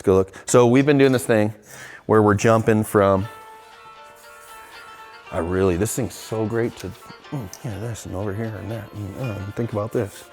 Go look. So we've been doing this thing where we're jumping from, this thing's so great to, this and over here and that. And, think about this.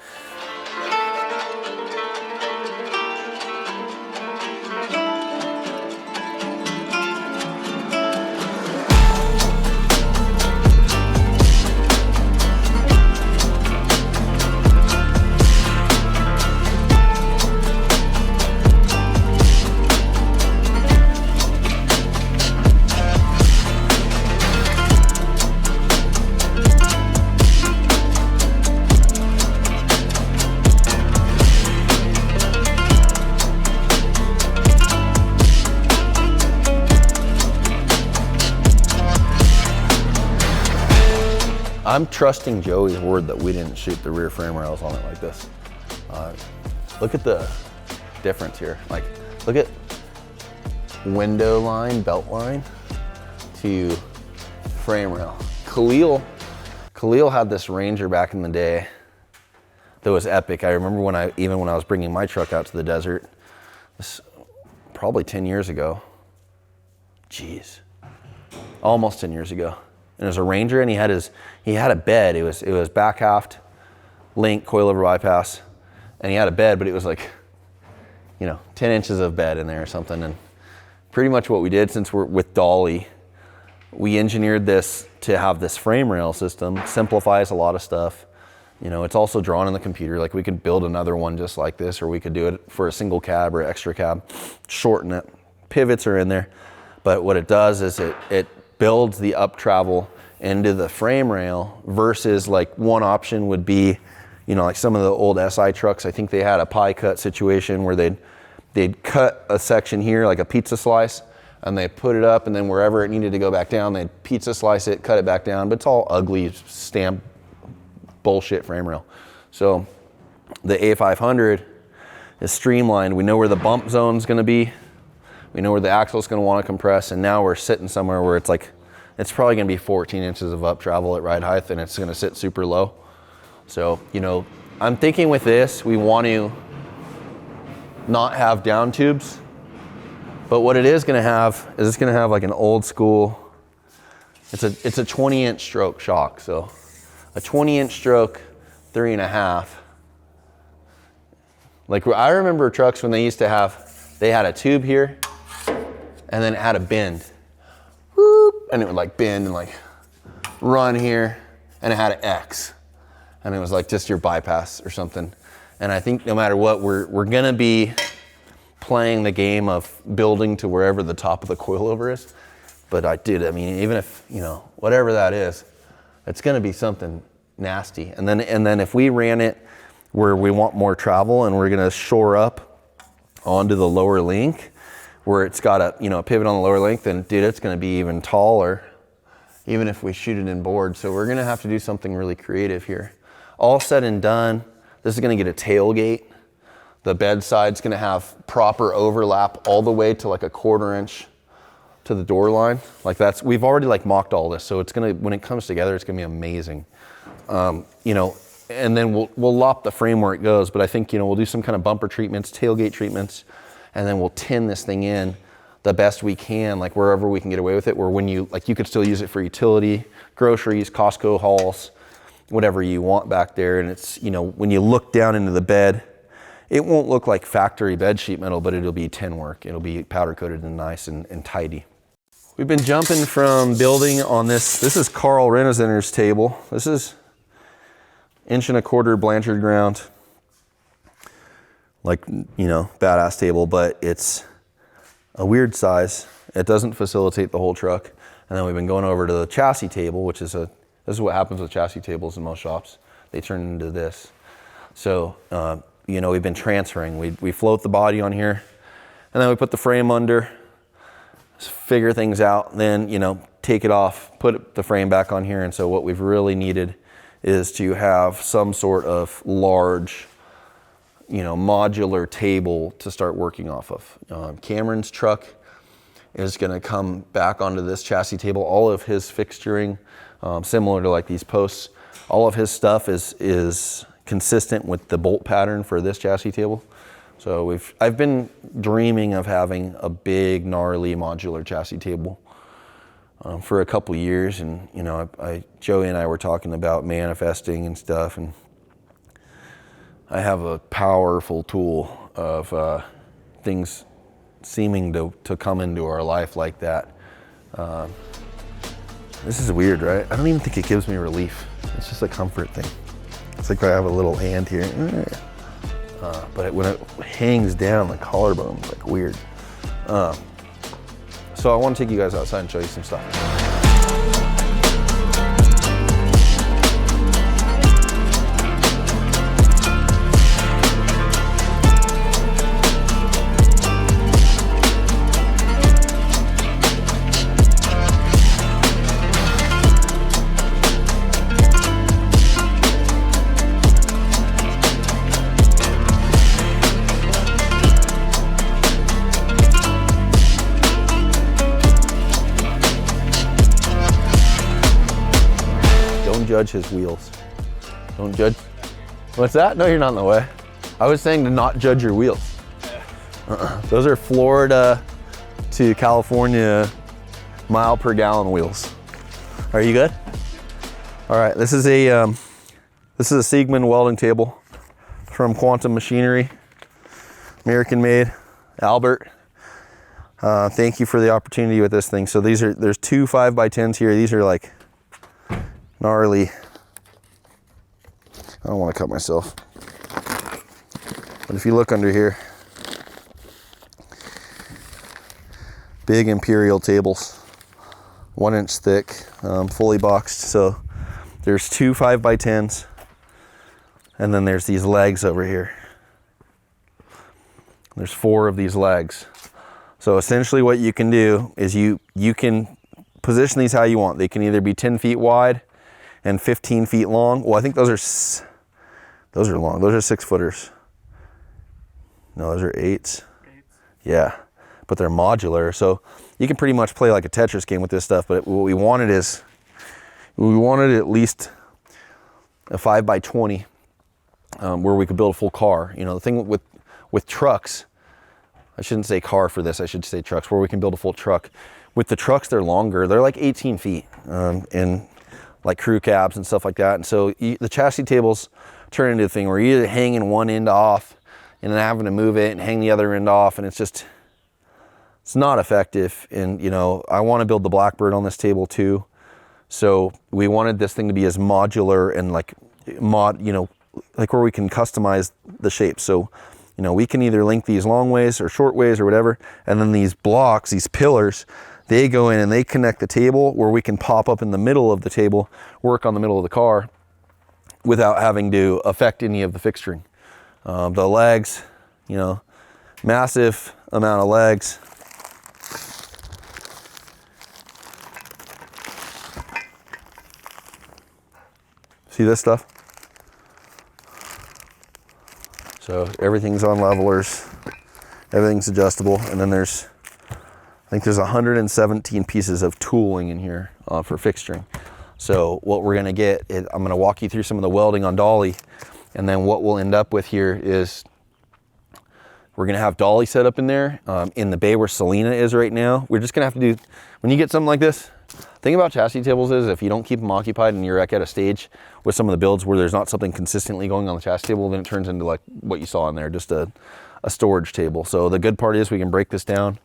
I'm trusting Joey's word that we didn't shoot the rear frame rails on it like this. Look at the difference here. Like, look at window line, belt line to frame rail. Khalil had this Ranger back in the day that was epic. I remember when I was bringing my truck out to the desert, this probably 10 years ago. Jeez, almost 10 years ago. And it was a Ranger, and he had a bed. It was back haft, link, coilover bypass, and he had a bed, but it was like, 10 inches of bed in there or something. And pretty much what we did, since we're with Dolly, we engineered this to have this frame rail system. Simplifies a lot of stuff. It's also drawn in the computer. Like, we could build another one just like this, or we could do it for a single cab or extra cab, shorten it. Pivots are in there, but what it does is it builds the up travel into the frame rail, versus like one option would be, like some of the old SI trucks. I think they had a pie cut situation where they'd cut a section here like a pizza slice, and they put it up, and then wherever it needed to go back down, they'd pizza slice it, cut it back down. But it's all ugly stamp bullshit frame rail. So the A500 is streamlined. We know where the bump zone's going to be. We know where the axle's going to want to compress, and now we're sitting somewhere where it's like, it's probably going to be 14 inches of up travel at ride height, and it's going to sit super low. So, I'm thinking with this, we want to not have down tubes, but what it is going to have is it's going to have like an old school, it's a 20-inch stroke shock. So a 20-inch stroke, 3.5. Like, I remember trucks when they used to they had a tube here, and then it had a bend, and it would like bend and like run here, and it had an X, and it was like just your bypass or something. And I think no matter what, we're gonna be playing the game of building to wherever the top of the coilover is. But even if, whatever that is, it's gonna be something nasty. And then if we ran it where we want more travel, and we're gonna shore up onto the lower link, where it's got a pivot on the lower link, then dude, it's going to be even taller, even if we shoot it in board. So we're going to have to do something really creative here. All said and done, this is going to get a tailgate. The bed side's going to have proper overlap all the way to like a 1/4 inch to the door line. Like, we've already like mocked all this, so it's going to, when it comes together, it's going to be amazing. And then we'll lop the frame where it goes, but I think we'll do some kind of bumper treatments, tailgate treatments, and then we'll tin this thing in the best we can, like wherever we can get away with it, where when you could still use it for utility, groceries, Costco hauls, whatever you want back there. And it's, when you look down into the bed, it won't look like factory bed sheet metal, but it'll be tin work. It'll be powder coated and nice and tidy. We've been jumping from building on this. This is Carl Renesender's table. This is 1.25" Blanchard ground. Like, badass table, but it's a weird size. It doesn't facilitate the whole truck. And then we've been going over to the chassis table, which is this is what happens with chassis tables in most shops. They turn into this. So, we've been transferring. We float the body on here, and then we put the frame under, figure things out, then, take it off, put the frame back on here. And so what we've really needed is to have some sort of large, modular table to start working off of. Cameron's truck is going to come back onto this chassis table. All of his fixturing, similar to like these posts, all of his stuff is consistent with the bolt pattern for this chassis table. So I've been dreaming of having a big, gnarly modular chassis table for a couple years, and you know, Joey and I were talking about manifesting and stuff, and I have a powerful tool of things seeming to come into our life like that. This is weird, right? I don't even think it gives me relief. It's just a comfort thing. It's like I have a little hand here. But when it hangs down, the collarbone is like weird. So I want to take you guys outside and show you some stuff. Judge his wheels. Don't judge. What's that? No, you're not in the way. I was saying to not judge your wheels. Those are Florida to California mile per gallon wheels. Are you good? All right. This is a Siegmund welding table from Quantum Machinery, American made. Albert. Thank you for the opportunity with this thing. So there's two 5x10s here. These are like gnarly. I don't want to cut myself. But if you look under here, big imperial tables, 1 inch thick, fully boxed. So there's two 5x10s, and then there's these legs over here. There's 4 of these legs. So essentially what you can do is you can position these how you want. They can either be 10 feet wide and 15 feet long. Well, I think those are long. Those are 6 footers. No, those are 8s. Yeah, but they're modular. So you can pretty much play like a Tetris game with this stuff. But what we wanted at least a 5x20 where we could build a full car. You know, the thing with trucks, I shouldn't say car for this. I should say trucks, where we can build a full truck. With the trucks, they're longer. They're like 18 feet. And like crew cabs and stuff like that. And so the chassis tables turn into a thing where you're either hanging one end off and then having to move it and hang the other end off, and it's not effective. And you know, I want to build the Blackbird on this table too. So we wanted this thing to be as modular and like like where we can customize the shape. So, you know, we can either link these long ways or short ways or whatever. And then these blocks, these pillars, they go in and they connect the table where we can pop up in the middle of the table, work on the middle of the car without having to affect any of the fixturing. The legs, you know, massive amount of legs. See this stuff? So everything's on levelers, everything's adjustable, and then I think there's 117 pieces of tooling in here for fixturing. So what we're gonna get is, I'm gonna walk you through some of the welding on Dolly, and then what we'll end up with here is we're gonna have Dolly set up in there, in the bay where Selena is right now. We're just gonna have to do, when you get something like this, the thing about chassis tables is if you don't keep them occupied and you're like at a stage with some of the builds where there's not something consistently going on the chassis table, then it turns into like what you saw in there, just a storage table. So the good part is we can break this down.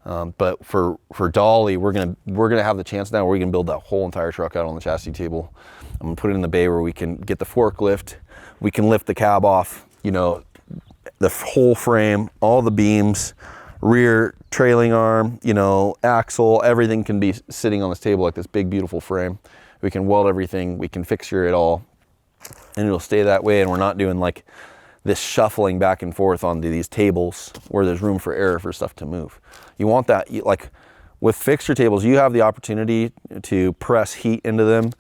But for Dolly, we're gonna have the chance now where we can build that whole entire truck out on the chassis table. I'm gonna put it in the bay where we can get the forklift, we can lift the cab off, you know, the whole frame, all the beams, rear trailing arm, you know, axle, everything can be sitting on this table like this big beautiful frame. We can weld everything, we can fixture it all, and it'll stay that way, and we're not doing like this shuffling back and forth onto these tables where there's room for error for stuff to move. You want that, like with fixture tables, you have the opportunity to press heat into them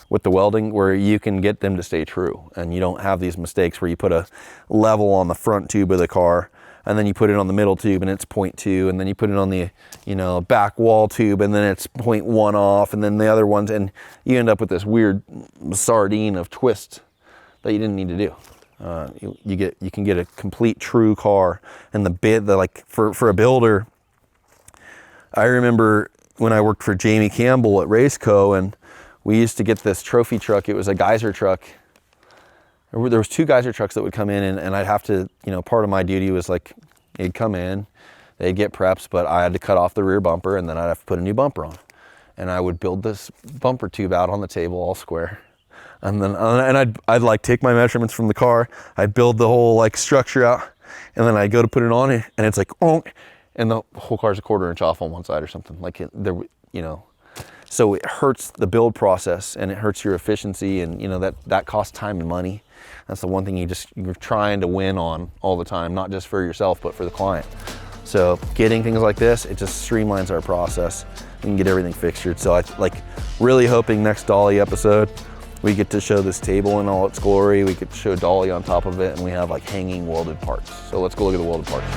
with the welding where you can get them to stay true. And you don't have these mistakes where you put a level on the front tube of the car and then you put it on the middle tube and it's 0.2, and then you put it on the, you know, back wall tube and then it's 0.1 off, and then the other ones, and you end up with this weird sardine of twist that you didn't need to do. You can get a complete true car. And like for a builder, I remember when I worked for Jamie Campbell at Raceco, and we used to get this trophy truck. It was a geyser truck. There was 2 geyser trucks that would come in, and I'd have to, part of my duty was like, they'd come in, they'd get preps, but I had to cut off the rear bumper, and then I'd have to put a new bumper on. And I would build this bumper tube out on the table, all square. And then I'd like take my measurements from the car, I'd build the whole like structure out, and then I'd go to put it on, and it's like, oh, and the whole car's a 1/4 inch off on one side or something. Like so it hurts the build process, and it hurts your efficiency, and that costs time and money. That's the one thing you're trying to win on all the time, not just for yourself, but for the client. So getting things like this, it just streamlines our process. We can get everything fixtured. So I like really hoping next Dolly episode, we get to show this table in all its glory. We could show Dolly on top of it, and we have like hanging welded parts. So let's go look at the welded parts.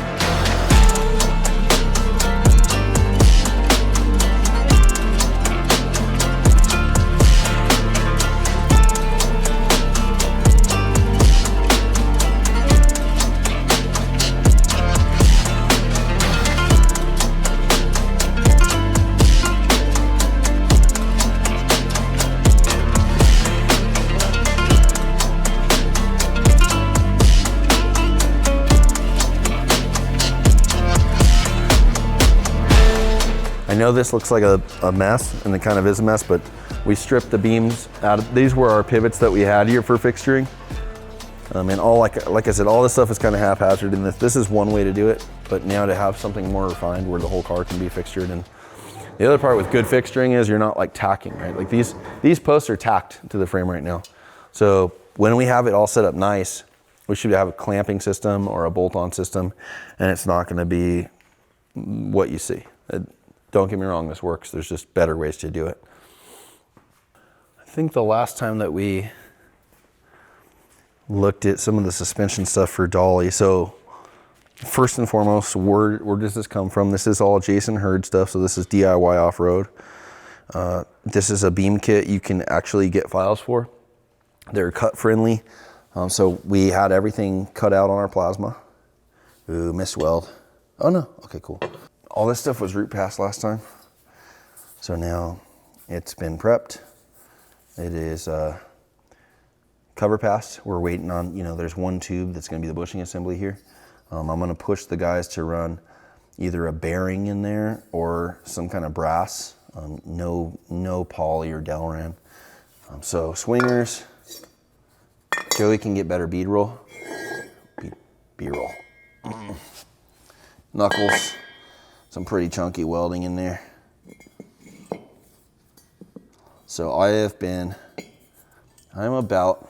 I know this looks like a mess, and it kind of is a mess, but we stripped the beams out. These were our pivots that we had here for fixturing. And all, like I said, all this stuff is kind of haphazard, and this is one way to do it, but now to have something more refined where the whole car can be fixtured. And the other part with good fixturing is you're not like tacking, right? Like these posts are tacked to the frame right now. So when we have it all set up nice, we should have a clamping system or a bolt-on system, and it's not gonna be what you see. Don't get me wrong, this works. There's just better ways to do it. I think the last time that we looked at some of the suspension stuff for Dolly, so first and foremost, where does this come from? This is all Jason Hurd stuff, so this is DIY off-road. This is a beam kit you can actually get files for. They're cut friendly. So we had everything cut out on our plasma. Ooh, missed weld. Oh no, okay, cool. All this stuff was root passed last time. So now it's been prepped. It is cover passed. We're waiting on, there's one tube that's gonna be the bushing assembly here. I'm gonna push the guys to run either a bearing in there or some kind of brass. No poly or Delran. So swingers, Joey can get better bead roll. B-roll. Knuckles. Some pretty chunky welding in there. So I'm about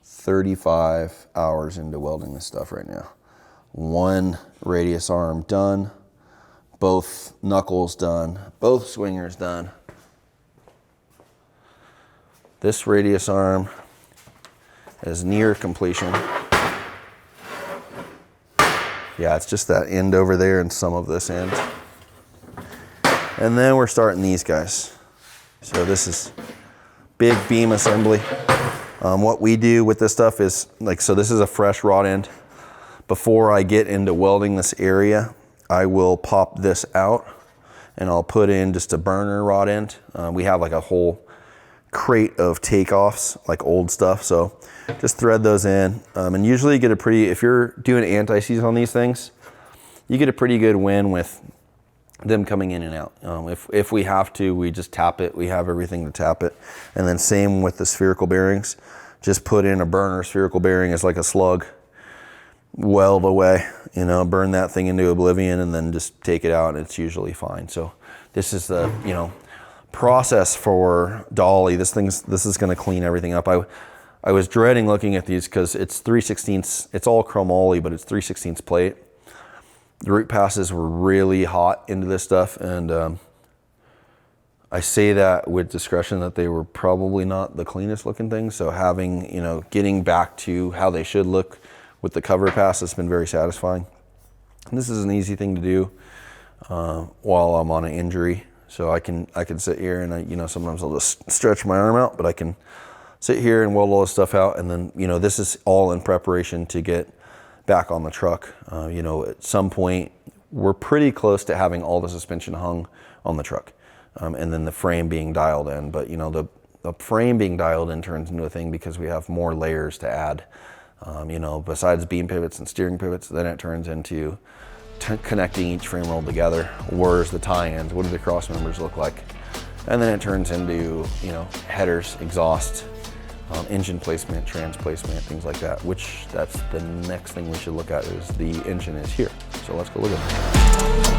35 hours into welding this stuff right now. One radius arm done, both knuckles done, both swingers done. This radius arm is near completion. Yeah, it's just that end over there and some of this end. And then we're starting these guys. So this is big beam assembly. What we do with this stuff is, so this is a fresh rod end. Before I get into welding this area, I will pop this out and I'll put in just a burner rod end. We have like a whole crate of takeoffs, like old stuff. So just thread those in. And usually you get if you're doing anti-seize on these things, you get a pretty good win with them coming in and out. If we have to, we just tap it. We have everything to tap it. And then same with the spherical bearings. Just put in a burner spherical bearing as like a slug, weld away, burn that thing into oblivion, and then just take it out, and it's usually fine. So this is the, process for Dolly. This is gonna clean everything up. I was dreading looking at these because it's 3/16, it's all chromoly, but it's 3/16 plate. The root passes were really hot into this stuff, and I say that with discretion that they were probably not the cleanest looking things. So having, getting back to how they should look with the cover pass has been very satisfying. And this is an easy thing to do while I'm on an injury. So I can sit here and sometimes I'll just stretch my arm out, but I can sit here and weld all this stuff out. And then, you know, this is all in preparation to get back on the truck. You know, at some point, we're pretty close to having all the suspension hung on the truck. And then the frame being dialed in. But, you know, the frame being dialed in turns into a thing because we have more layers to add. You know, besides beam pivots and steering pivots, then it turns into connecting each frame roll together. Where's the tie-ins? What do the cross members look like? And then it turns into, you know, headers, exhaust, engine placement, trans placement, things like that, which that's the next thing we should look at is the engine is here. So let's go look at it.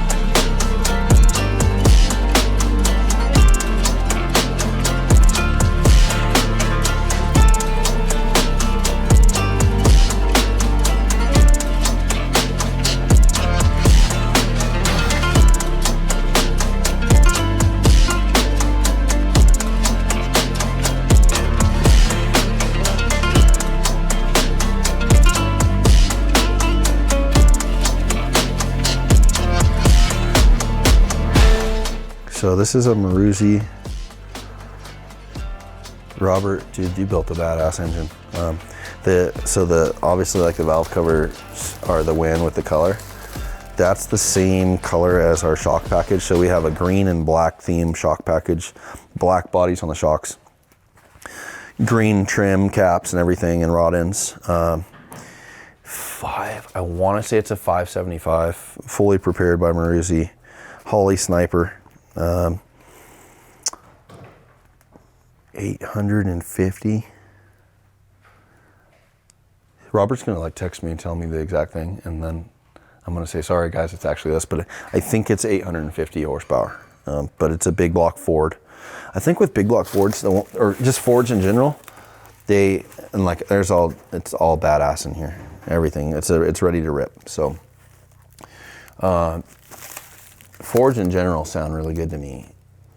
So this is a Moruzzi. Robert, dude, you built a badass engine. Obviously like the valve covers are the win with the color. That's the same color as our shock package. So we have a green and black theme shock package, black bodies on the shocks, green trim caps and everything, and rod ends. I want to say it's a 575, fully prepared by Moruzzi, Holly Sniper. 850. Robert's gonna like text me and tell me the exact thing, and then I'm gonna say, sorry guys, it's actually this, but I think it's 850 horsepower. But it's a big block Ford. I think with big block Fords, or just Fords in general, it's all badass in here. Everything, it's ready to rip. So, Fords in general sound really good to me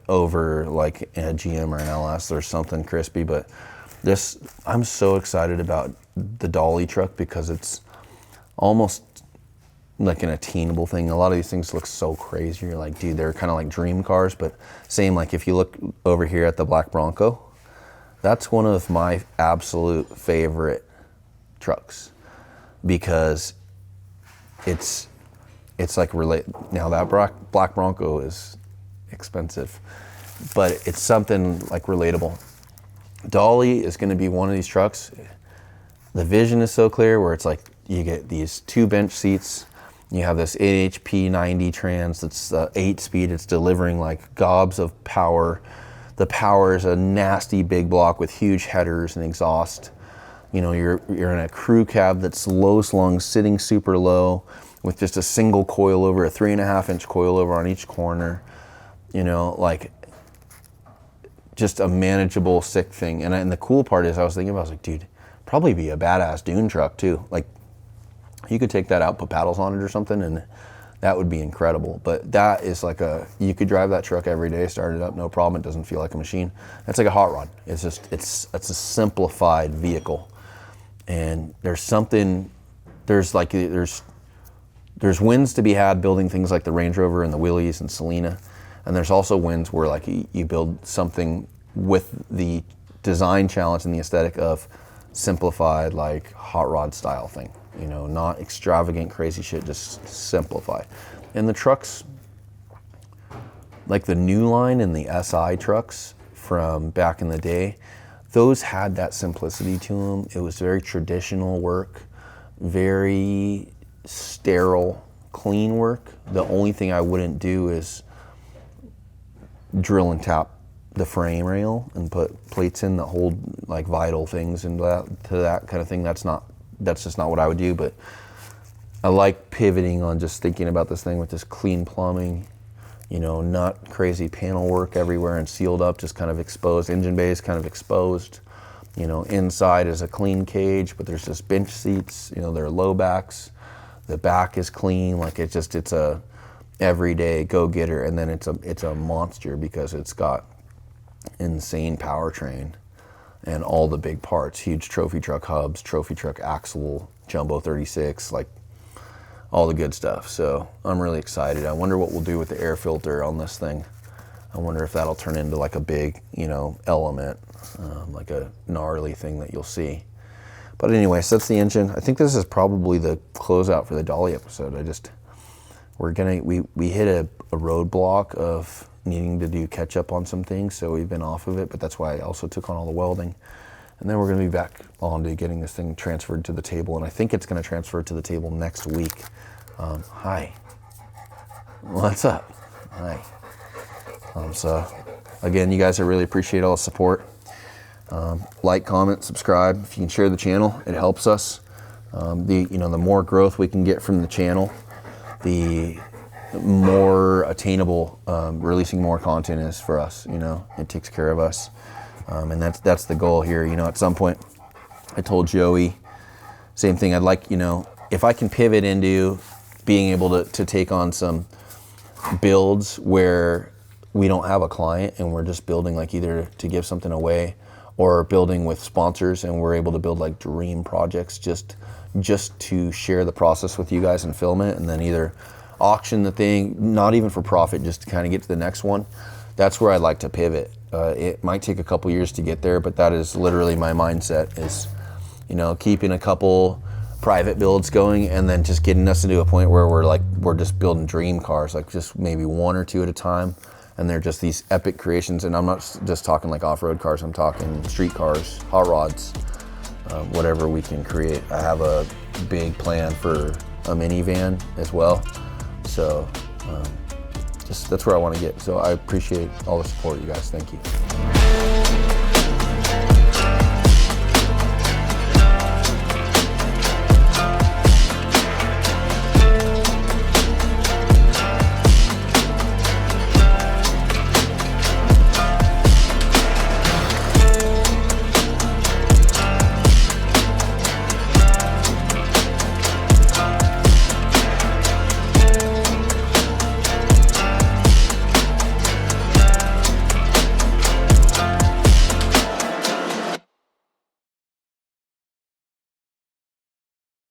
over like a GM or an LS. There's something crispy, but I'm so excited about the Dolly truck because it's almost like an attainable thing. A lot of these things look so crazy. You're like, dude, they're kind of like dream cars, but same, like if you look over here at the black Bronco, that's one of my absolute favorite trucks because it's like now that black Bronco is expensive, but it's something like relatable. Dolly is going to be one of these trucks. The vision is so clear where it's like you get these 2 bench seats. You have this 8 HP 90 trans that's 8-speed. It's delivering like gobs of power. The power is a nasty big block with huge headers and exhaust. You know, you're in a crew cab that's low slung, sitting super low, with just a single coilover, a 3.5-inch coilover on each corner. You know, like just a manageable, sick thing. And the cool part is I was like, dude, probably be a badass dune truck too. Like you could take that out, put paddles on it or something, and that would be incredible. But that is like you could drive that truck every day, start it up, no problem. It doesn't feel like a machine. That's like a hot rod. It's just, it's a simplified vehicle. And there's wins to be had building things like the Range Rover and the Willys and Selena. And there's also wins where like you build something with the design challenge and the aesthetic of simplified, like hot rod style thing. You know, not extravagant, crazy shit, just simplify. And the trucks, like the new line and the SI trucks from back in the day, those had that simplicity to them. It was very traditional work, very sterile, clean work. The only thing I wouldn't do is drill and tap the frame rail and put plates in that hold like vital things and that kind of thing. That's just not what I would do. But I like pivoting on just thinking about this thing with this clean plumbing, you know, not crazy panel work everywhere and sealed up, just kind of exposed. Engine bay is kind of exposed. You know, inside is a clean cage, but there's just bench seats, you know, they're low backs. The back is clean, like it's a everyday go-getter. And then it's a monster because it's got insane powertrain and all the big parts, huge trophy truck hubs, trophy truck axle, jumbo 36, like all the good stuff. So I'm really excited. I wonder what we'll do with the air filter on this thing. I wonder if that'll turn into like a big, you know, element, like a gnarly thing that you'll see. But anyways, that's the engine. I think this is probably the closeout for the Dolly episode. We hit a roadblock of needing to do catch up on some things, so we've been off of it, but that's why I also took on all the welding. And then we're gonna be back on to getting this thing transferred to the table, and I think it's gonna transfer to the table next week. Hi. What's up? Hi. So again, you guys, I really appreciate all the support. Like, comment, subscribe. If you can share the channel, it helps us. The more growth we can get from the channel, the more attainable releasing more content is for us. You know, it takes care of us, and that's the goal here. You know, at some point, I told Joey, same thing. I'd like, you know, if I can pivot into being able to take on some builds where we don't have a client and we're just building like either to give something away or building with sponsors, and we're able to build like dream projects just to share the process with you guys and film it, and then either auction the thing, not even for profit, just to kind of get to the next one. That's where I'd like to pivot. It might take a couple years to get there, but that is literally my mindset, is, you know, keeping a couple private builds going and then just getting us to a point where we're just building dream cars, like just maybe one or two at a time. And they're just these epic creations. And I'm not just talking like off-road cars, I'm talking street cars, hot rods, whatever we can create. I have a big plan for a minivan as well. So just that's where I want to get. So I appreciate all the support, you guys. Thank you.